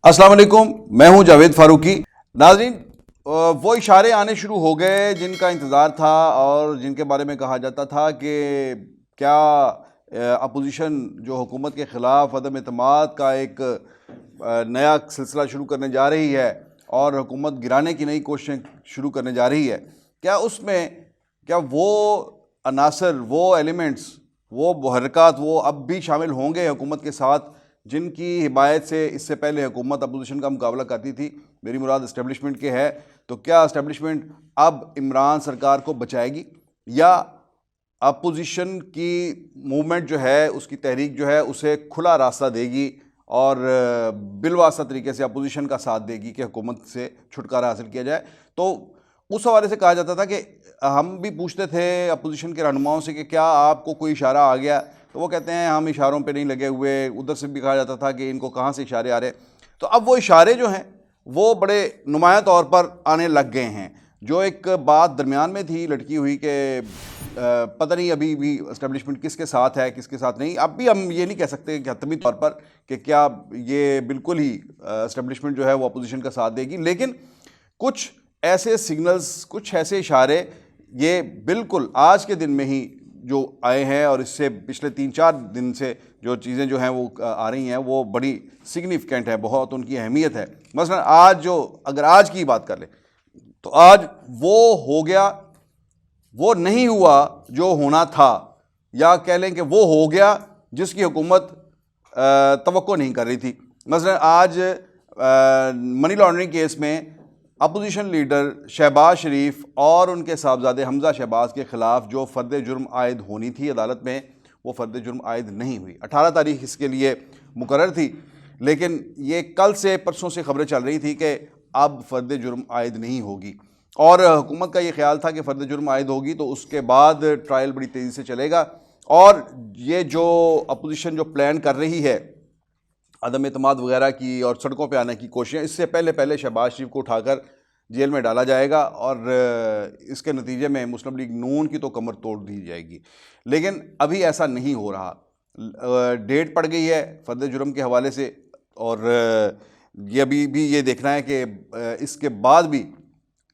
अस्सलाम वालेकुम, मैं हूं जावेद फारूकी। नाज़रीन, वो इशारे आने शुरू हो गए जिनका इंतज़ार था और जिनके बारे में कहा जाता था कि क्या अपोजिशन जो हुकूमत के ख़िलाफ़ अदम एतमाद का एक नया सिलसिला शुरू करने जा रही है और हुकूमत गिराने की नई कोशिशें शुरू करने जा रही है। क्या वो अनासर, वो एलिमेंट्स, वो हरकत वो अब भी शामिल होंगे हुकूमत के साथ जिनकी हिमायत से इससे पहले हुकूमत अपोजिशन का मुकाबला करती थी। मेरी मुराद इस्टेब्लिशमेंट के है। तो क्या इस्टेब्लिशमेंट अब इमरान सरकार को बचाएगी या अपोजिशन की मूवमेंट जो है, उसकी तहरीक जो है, उसे खुला रास्ता देगी और बिलवासा तरीके से अपोजिशन का साथ देगी कि हुकूमत से छुटकारा हासिल किया जाए। तो उस हवाले से कहा जाता था कि हम भी पूछते थे अपोजिशन के रहनुमाओं से कि क्या आपको कोई इशारा आ गया, तो वो कहते हैं हम इशारों पे नहीं लगे हुए। उधर से भी कहा जाता था कि इनको कहाँ से इशारे आ रहे। तो अब वो इशारे जो हैं वो बड़े नुमाया तौर पर आने लग गए हैं। जो एक बात दरमियान में थी लटकी हुई कि पता नहीं अभी भी इस्टेब्लिशमेंट किसके साथ है किसके साथ नहीं। अब भी हम ये नहीं कह सकते कि हतमी तौर पर कि क्या ये बिल्कुल ही इस्टेब्लिशमेंट जो है वो अपोजिशन का साथ देगी, लेकिन कुछ ऐसे सिग्नल्स, कुछ ऐसे इशारे ये बिल्कुल आज के दिन में ही जो आए हैं और इससे पिछले 3-4 दिन से जो चीज़ें जो हैं वो आ रही हैं वो बड़ी सिग्निफिकेंट है, बहुत उनकी अहमियत है। मसलन अगर आज की बात कर ले तो आज वो हो गया, वो नहीं हुआ जो होना था, या कह लें कि वो हो गया जिसकी हुकूमत तवक्को नहीं कर रही थी। मसलन आज मनी लॉन्ड्रिंग केस में अपोजिशन लीडर शहबाज शरीफ और उनके साहबजादे हमजा शहबाज के ख़िलाफ़ जो फ़र्द जुर्म आयद होनी थी अदालत में, वो फ़र्द जुर्म आयद नहीं हुई। 18 तारीख इसके लिए मुकर्रर थी, लेकिन ये कल से परसों से खबरें चल रही थी कि अब फ़र्द जुर्म आयद नहीं होगी और हुकूमत का ये ख्याल था कि फ़र्द जुर्म आयद होगी तो उसके बाद ट्रायल बड़ी तेज़ी से चलेगा। और ये जो अपोजिशन जो प्लान कर रही है अदम एतमाद वगैरह की और सड़कों पे आने की कोशिशें, इससे पहले शहबाज शरीफ को उठाकर जेल में डाला जाएगा और इसके नतीजे में मुस्लिम लीग नून की तो कमर तोड़ दी जाएगी। लेकिन अभी ऐसा नहीं हो रहा। डेट पड़ गई है फ़र्द जुर्म के हवाले से और ये अभी भी ये देखना है कि इसके बाद भी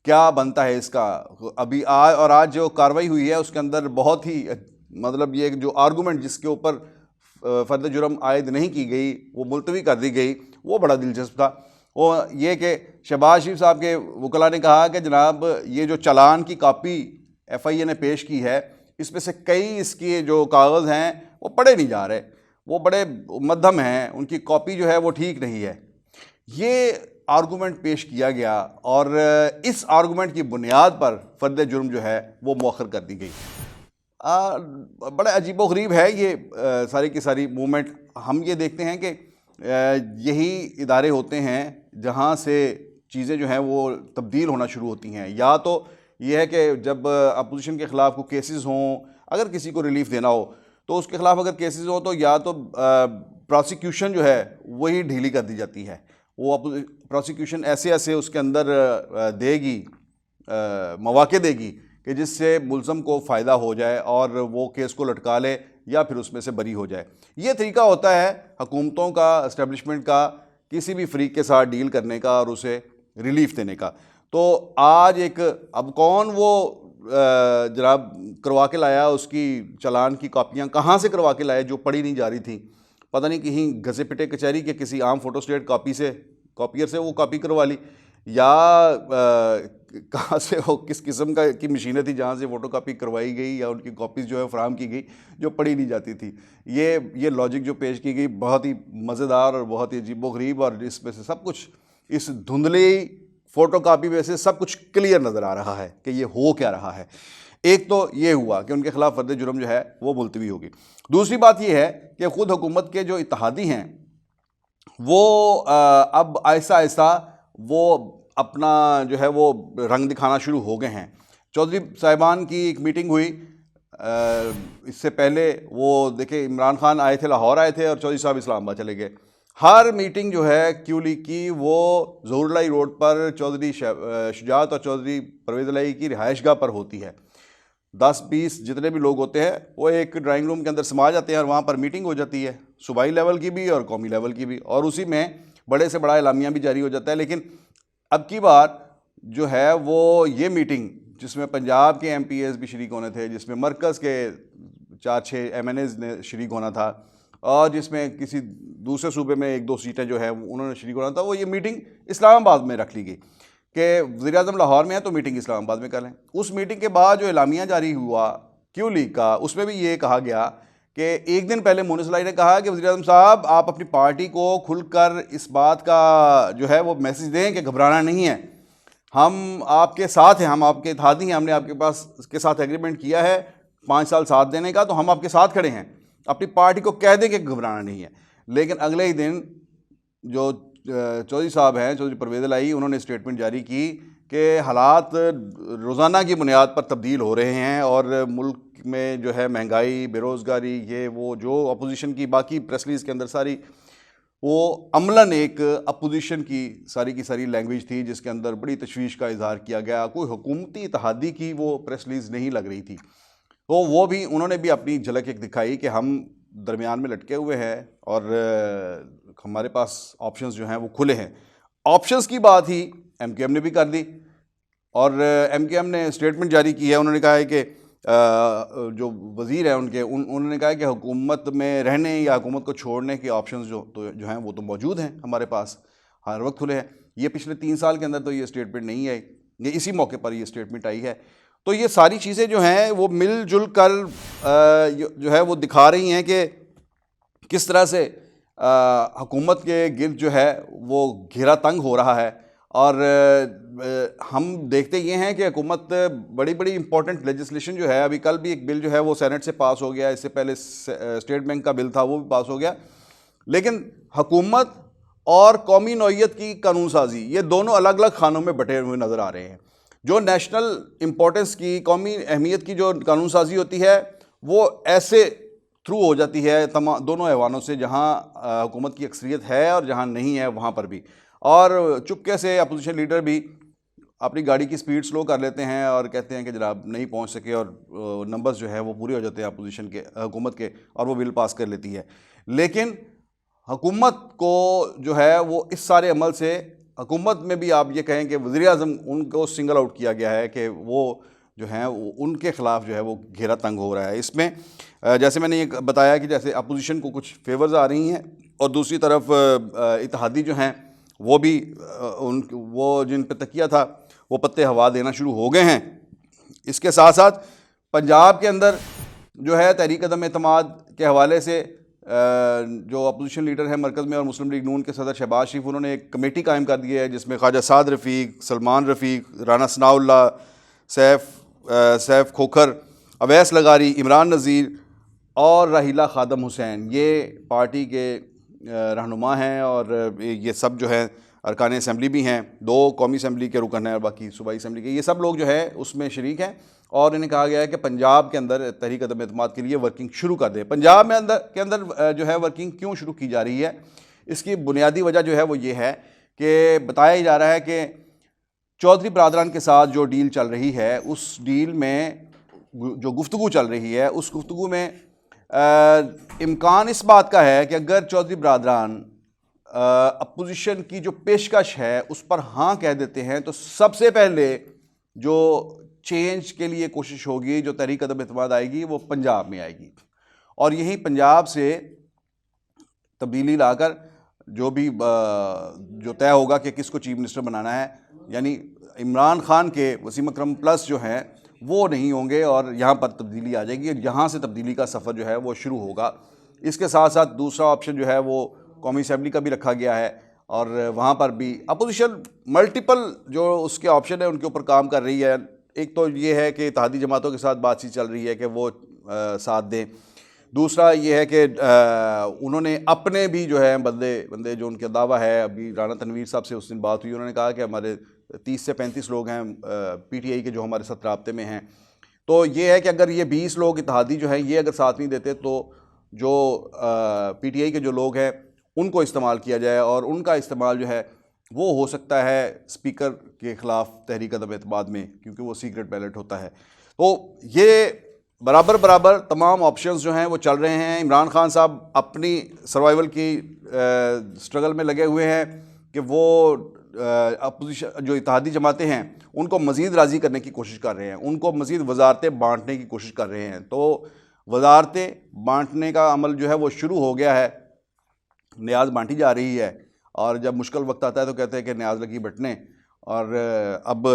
क्या बनता है इसका। अभी आज जो कार्रवाई हुई है उसके अंदर बहुत ही मतलब ये जो आर्गूमेंट जिसके ऊपर फ़र्द जुर्म आयद नहीं की गई, वो मुलतवी कर दी गई, वो बड़ा दिलचस्प था। वो ये कि शहबाज शरीफ साहब के वकला ने कहा कि जनाब ये जो चालान की कापी FIA ने पेश की है, इसमें से कई इसके जो कागज़ हैं वो पढ़े नहीं जा रहे, वो बड़े मध्यम हैं, उनकी कॉपी जो है वो ठीक नहीं है। ये आर्गूमेंट पेश किया गया और इस आर्गूमेंट की बुनियाद पर फ़र्द जुर्म जो है वो मौखर कर दी गई। बड़ा अजीबोगरीब है ये सारी की सारी मूवमेंट। हम ये देखते हैं कि यही इदारे होते हैं जहाँ से चीज़ें जो हैं वो तब्दील होना शुरू होती हैं। या तो ये है कि जब अपोजिशन के ख़िलाफ़ कोई केसेस हों, अगर किसी को रिलीफ देना हो तो उसके ख़िलाफ़ अगर केसेस हो तो या तो प्रोसिक्यूशन जो है वही ढीली कर दी जाती है। वो प्रोसिक्यूशन ऐसे उसके अंदर देगी, मौक़े देगी कि जिससे मुल्ज़म को फ़ायदा हो जाए और वो केस को लटका ले या फिर उसमें से बरी हो जाए। ये तरीका होता है हुकूमतों का, इस्टेब्लिशमेंट का, किसी भी फ़रीक के साथ डील करने का और उसे रिलीफ देने का। तो आज अब कौन वो जनाब करवा के लाया, उसकी चालान की कॉपियाँ कहाँ से करवा के लाया जो पढ़ी नहीं जा रही थी। पता नहीं कहीं घसे पिटे कचहरी के किसी आम फ़ोटोस्टेट कॉपियर से वो कॉपी करवा ली, या कहाँ से वो किस किस्म की मशीनें थी जहाँ से फ़ोटो कापी करवाई गई या उनकी कॉपीज़ जो है फराहम की गई जो पढ़ी नहीं जाती थी। ये लॉजिक जो पेश की गई बहुत ही मज़ेदार और बहुत ही अजीबोगरीब, और इसमें से सब कुछ, इस धुंधली फ़ोटो कापी में से सब कुछ क्लियर नज़र आ रहा है कि ये हो क्या रहा है। एक तो ये हुआ कि उनके ख़िलाफ़ फ़र्द जुर्म जो है वो मुलतवी होगी। दूसरी बात ये है कि ख़ुद हुकूमत के जो इत्तेहादी हैं वो अब आहिस्ता आहिस्ता वो अपना जो है वो रंग दिखाना शुरू हो गए हैं। चौधरी साहिबान की एक मीटिंग हुई, इससे पहले वो देखिए इमरान खान आए थे, लाहौर आए थे और चौधरी साहब इस्लामाबाद चले गए। हर मीटिंग जो है क्यूली की वो ज़हूरुल्लाह रोड पर चौधरी शुजात और चौधरी परवेज़ इलाही की रिहाइशगाह पर होती है। 10-20 जितने भी लोग होते हैं वो एक ड्राइंग रूम के अंदर समा जाते हैं और वहाँ पर मीटिंग हो जाती है, सूबाई लेवल की भी और कौमी लेवल की भी, और उसी में बड़े से बड़ा एलामिया भी जारी हो जाता है। लेकिन अब की बार जो है वो ये मीटिंग जिसमें पंजाब के MPs भी शरीक होने थे, जिसमें मरकज़ के 4-6 MNAs ने शरीक होना था और जिसमें किसी दूसरे सूबे में 1-2 सीटें जो है उन्होंने शरीक होना था, वो ये मीटिंग इस्लामाबाद में रख ली गई कि वज़ीर-ए-आज़म लाहौर में है तो मीटिंग इस्लामाबाद में कर लें। उस मीटिंग के बाद जो एलामिया जारी हुआ क्यू लीग का, उसमें भी ये कहा गया कि एक दिन पहले मोनिस इलाही ने कहा कि वज़ीर-ए-आज़म साहब आप अपनी पार्टी को खुलकर इस बात का जो है वो मैसेज दें कि घबराना नहीं है, हम आपके साथ हैं, हम आपके इत्तेहादी हैं, हमने आपके पास के साथ एग्रीमेंट किया है 5 साल साथ देने का, तो हम आपके साथ खड़े हैं। अपनी पार्टी को कह दें कि घबराना नहीं है। लेकिन अगले ही दिन जो चौधरी साहब हैं, चौधरी परवेज़ इलाही, उन्होंने स्टेटमेंट जारी की कि हालात रोज़ाना की बुनियाद पर तब्दील हो रहे हैं और मुल्क में जो है महंगाई, बेरोज़गारी, ये वो जो अपोजिशन की बाकी प्रेस रिलीज़ के अंदर सारी वो अमलन एक अपोजिशन की सारी लैंग्वेज थी जिसके अंदर बड़ी तशवीश का इजहार किया गया। कोई हुकूमती इत्तेहादी की वो प्रेस रिलीज़ नहीं लग रही थी। तो वो भी उन्होंने भी अपनी झलक एक दिखाई कि हम दरमियान में लटके हुए हैं और हमारे पास ऑप्शंस जो हैं वो खुले हैं। ऑप्शंस की बात ही MKM ने भी कर दी और MKM ने स्टेटमेंट जारी की है। उन्होंने कहा है कि जो वज़ीर हैं उन्होंने कहा है कि हुकूमत में रहने या हुकूमत को छोड़ने के ऑप्शंस जो हैं वो तो मौजूद हैं, हमारे पास हर वक्त खुले हैं। ये पिछले 3 साल के अंदर तो ये स्टेटमेंट नहीं आई, ये इसी मौके पर ये स्टेटमेंट आई है। तो ये सारी चीज़ें जो हैं वो मिलजुल कर जो है वो दिखा रही हैं कि किस तरह से हुकूमत के गिर्द जो है वो घेरा तंग हो रहा है। और हम देखते ये हैं कि हुकूमत बड़ी बड़ी इंपॉर्टेंट लेजिस्लेशन जो है, अभी कल भी एक बिल जो है वो सेनेट से पास हो गया, इससे पहले स्टेट बैंक का बिल था वो भी पास हो गया। लेकिन हुकूमत और कौमी नौइयत की कानून साजी, ये दोनों अलग अलग खानों में बटे हुए नज़र आ रहे हैं। जो नेशनल इंपॉर्टेंस की, कौमी अहमियत की जो कानून साजी होती है वो ऐसे थ्रू हो जाती है तमाम दोनों ऐवानों से, जहाँ हुकूमत की अक्सरियत है और जहाँ नहीं है वहाँ पर भी। और चुपके से अपोजिशन लीडर भी अपनी गाड़ी की स्पीड स्लो कर लेते हैं और कहते हैं कि जनाब नहीं पहुँच सके, और नंबर्स जो है वो पूरे हो जाते हैं अपोजिशन के, हुकूमत के, और वो बिल पास कर लेती है। लेकिन हुकूमत को जो है वो इस सारे अमल से, हुकूमत में भी आप ये कहें कि वज़ीर-ए-आज़म उनको सिंगल आउट किया गया है कि वो जो हैं उनके ख़िलाफ़ जो है वो घेरा तंग हो रहा है। इसमें जैसे मैंने ये बताया कि जैसे अपोजिशन को कुछ फेवर्स आ रही हैं और दूसरी तरफ इत्तेहादी जो हैं वो भी वो जिन पे तकिया था वो पत्ते हवा देना शुरू हो गए हैं। इसके साथ साथ पंजाब के अंदर जो है तहरीक अदम एतमाद के हवाले से जो अपोजिशन लीडर है मरकज़ में और मुस्लिम लीग नून के सदर शहबाज शरीफ, उन्होंने एक कमेटी कायम कर दी है जिसमें ख्वाजा साद रफ़ीक, सलमान रफ़ीक, राना सनाउल्लाह, सैफ खोखर, अवैस लगारी, इमरान नज़ीर और राहिला खादम हुसैन, ये पार्टी के रहनुमा हैं और ये सब जो है अरकान असम्बली भी हैं, 2 कौमी असम्बली के रुकन हैं और बाकी सूबाई असम्बली के, ये सब लोग जो है उसमें शरीक हैं। और इन्हें कहा गया है कि पंजाब के अंदर तहरीक अदम एतमाद के लिए वर्किंग शुरू कर दें। पंजाब में अंदर जो है वर्किंग क्यों शुरू की जा रही है, इसकी बुनियादी वजह जो है वो ये है कि बताया जा रहा है कि चौधरी बरादरान के साथ जो डील चल रही है, उस डील में जो गुफ्तगू चल रही है, उस गुफ्तगू में इम्कान इस बात का है कि अगर चौधरी बरादरान अपोजिशन की जो पेशकश है उस पर हाँ कह देते हैं तो सबसे पहले जो चेंज के लिए कोशिश होगी, जो तहरीक अदम एतमाद आएगी, वो पंजाब में आएगी। और यही पंजाब से तब्दीली लाकर जो भी जो तय होगा कि किसको चीफ मिनिस्टर बनाना है, यानी इमरान खान के वसीम अकरम प्लस जो हैं वो नहीं होंगे और यहाँ पर तब्दीली आ जाएगी और यहाँ से तब्दीली का सफ़र जो है वो शुरू होगा। इसके साथ साथ दूसरा ऑप्शन जो है वो कौमी असम्बली का भी रखा गया है और वहाँ पर भी अपोजिशन मल्टीपल जो उसके ऑप्शन है उनके ऊपर काम कर रही है। एक तो ये है कि इत्तेहादी जमातों के साथ बातचीत चल रही है कि वो साथ दें। दूसरा ये है कि उन्होंने अपने भी जो है बंदे जो उनका दावा है, अभी राना तनवीर साहब से उस दिन बात हुई, उन्होंने कहा कि हमारे 30 से 35 लोग हैं PTI के जो हमारे साथ राब्ते में हैं। तो ये है कि अगर ये 20 लोग इत्तेहादी जो हैं ये अगर साथ नहीं देते तो जो PTI के जो लोग हैं उनको इस्तेमाल किया जाए और उनका इस्तेमाल जो है वो हो सकता है स्पीकर के ख़िलाफ़ तहरीक अदम एतमाद में, क्योंकि वो सीक्रेट बैलेट होता है। तो ये बराबर तमाम ऑप्शंस जो हैं वो चल रहे हैं। इमरान खान साहब अपनी सर्वाइवल की स्ट्रगल में लगे हुए हैं कि वो अपोजिशन जो इत्तेहादी जमातें हैं उनको मज़ीद राज़ी करने की कोशिश कर रहे हैं, उनको मज़ीद वजारतें बांटने की कोशिश कर रहे हैं। तो वजारतें बांटने का अमल जो है वो शुरू हो गया है, न्याज बांटी जा रही है। और जब मुश्किल वक्त आता है तो कहते हैं कि न्याज लगी बटने, और अब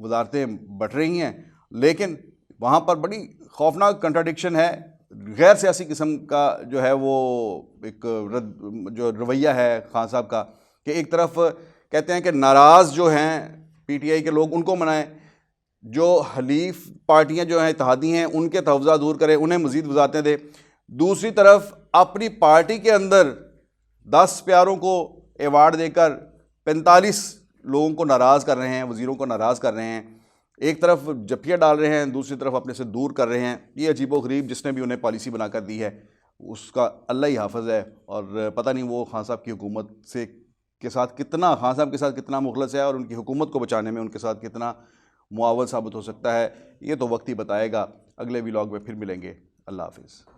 वजारतें बट रही हैं। लेकिन वहाँ पर बड़ी खौफनाक कंट्राडिक्शन है, गैर सियासी किस्म का जो है वो एक जो रवैया है खान साहब का, कि एक तरफ कहते हैं कि नाराज़ जो हैं पीटीआई के लोग उनको मनाएं, जो हलीफ पार्टियां जो हैं इत्तेहादी हैं उनके तहफ़्ज़ात दूर करें, उन्हें मज़ीद वजारतें दें। दूसरी तरफ अपनी पार्टी के अंदर 10 प्यारों को एवार्ड देकर 45 लोगों को नाराज़ कर रहे हैं, वज़ीरों को नाराज़ कर रहे हैं। एक तरफ जप्पियाँ डाल रहे हैं, दूसरी तरफ अपने से दूर कर रहे हैं। ये अजीबोगरीब जिसने भी उन्हें पॉलिसी बनाकर दी है उसका अल्लाह ही हाफ़िज़ है। और पता नहीं वो खान साहब की हुकूमत से के साथ कितना, खान साहब के साथ कितना मुखलस है और उनकी हुकूमत को बचाने में उनके साथ कितना मुआवन साबित हो सकता है। ये तो वक्त ही बताएगा। अगले व्लॉग में फिर मिलेंगे। अल्लाह हाफ़िज़।